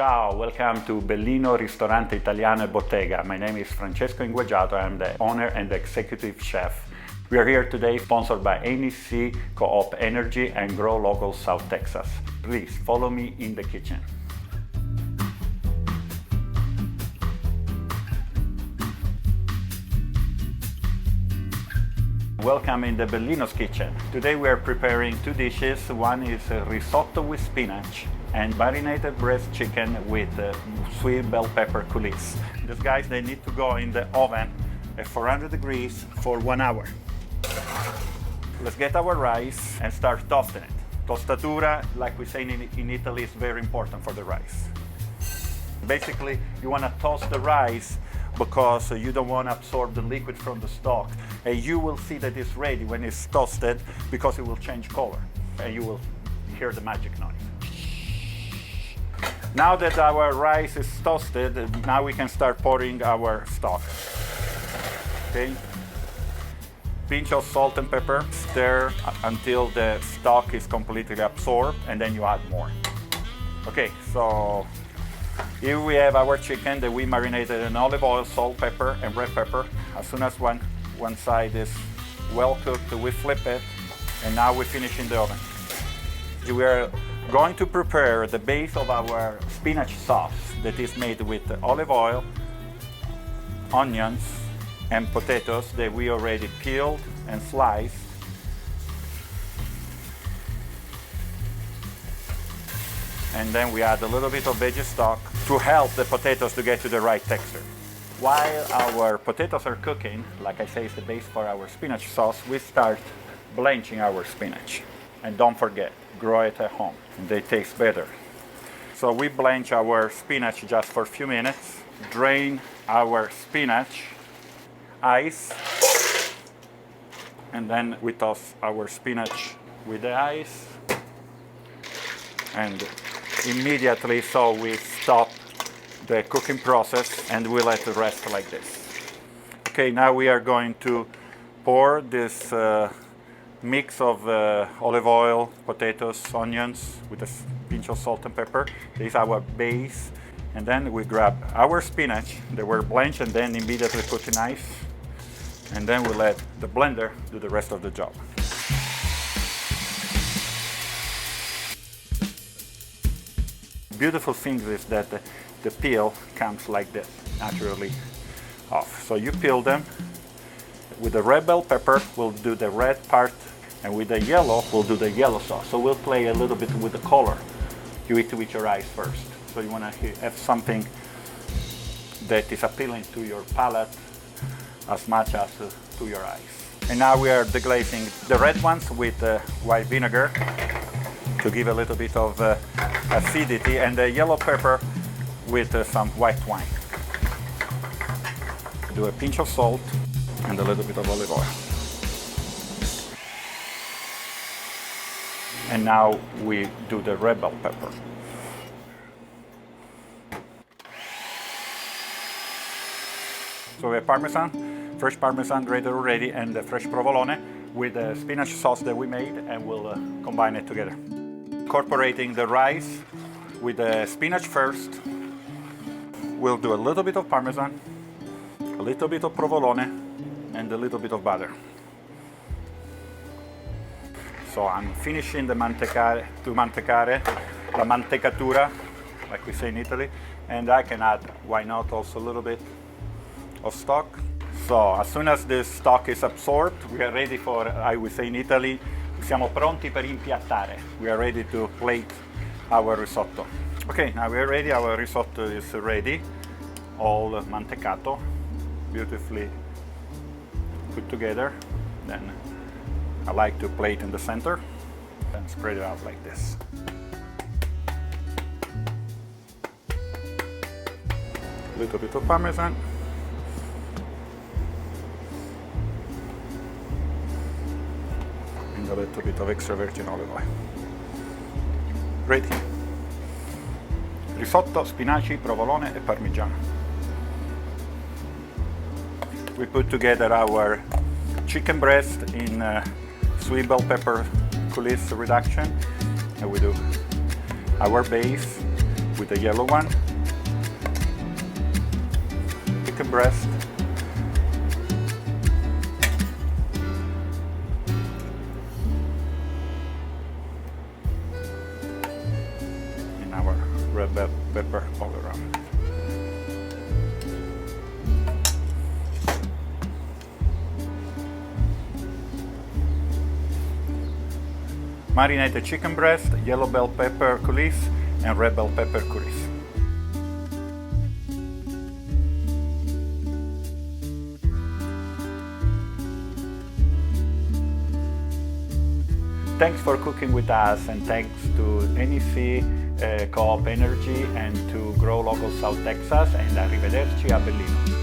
Ciao, welcome to Bellino Ristorante Italiano e Bottega. My name is Francesco. I'm the owner and the executive chef. We are here today sponsored by NEC Coop Energy and Grow Local South Texas. Please follow me in the kitchen. Welcome in the Bellino's kitchen. Today we are preparing two dishes. One is risotto with spinach and marinated breast chicken with sweet bell pepper coulis. These guys, they need to go in the oven at 400 degrees for 1 hour. Let's get our rice and start toasting it. Tostatura, like we say in Italy, is very important for the rice. Basically, you want to toast the rice because you don't want to absorb the liquid from the stock. And you will see that it's ready when it's toasted because it will change color and you will hear the magic noise. Now that our rice is toasted, now we can start pouring our stock. Okay. Pinch of salt and pepper, stir until the stock is completely absorbed, and then you add more. Okay, so here we have our chicken that we marinated in olive oil, salt, pepper, and red pepper. As soon as one side is well cooked, we flip it, and now we finish in the oven. We are going to prepare the base of our spinach sauce that is made with olive oil, onions, and potatoes that we already peeled and sliced. And then we add a little bit of veggie stock to help the potatoes to get to the right texture. While our potatoes are cooking, like I say, is the base for our spinach sauce, we start blanching our spinach. And don't forget, grow it at home, and they taste better. So we blanch our spinach just for a few minutes, drain our spinach, ice, and then we toss our spinach with the ice, and immediately so we stop the cooking process and we let it rest like this. Okay, now we are going to pour this mix of olive oil, potatoes, onions with a pinch of salt and pepper. This is our base, and then we grab our spinach that were blanched and then immediately put in ice, and then we let the blender do the rest of the job. Beautiful thing is that the peel comes like this, naturally off. So you peel them. With the red bell pepper, we'll do the red part, and with the yellow, we'll do the yellow sauce. So we'll play a little bit with the color. You eat with your eyes first. So you want to have something that is appealing to your palate as much as to your eyes. And now we are deglazing the red ones with white vinegar to give a little bit of acidity, and the yellow pepper with some white wine. Do a pinch of salt and a little bit of olive oil. And now we do the red bell pepper. So we have Parmesan, fresh Parmesan grated already, and the fresh provolone with the spinach sauce that we made, and we'll combine it together. Incorporating the rice with the spinach first. We'll do a little bit of Parmesan, a little bit of provolone, and a little bit of butter. So I'm finishing the mantecare, la mantecatura, like we say in Italy, and I can add, why not, also a little bit of stock. So as soon as the stock is absorbed, we are ready for, I would say in Italy, siamo pronti per impiattare. We are ready to plate our risotto. Okay, now we are ready. Our risotto is ready, all mantecato, beautifully put together. Then I like to plate in the center and spread it out like this. A little bit of Parmesan. And a little bit of extra virgin olive oil. Ready. Risotto, spinaci, provolone e parmigiano. We put together our chicken breast in sweet bell pepper coulis reduction, and we do our base with the yellow one. Chicken breast. And our red bell pepper all around. Marinated chicken breast, yellow bell pepper coulis, and red bell pepper coulis. Thanks for cooking with us, and thanks to NEC Coop Energy and to Grow Local South Texas, and arrivederci a Bellino.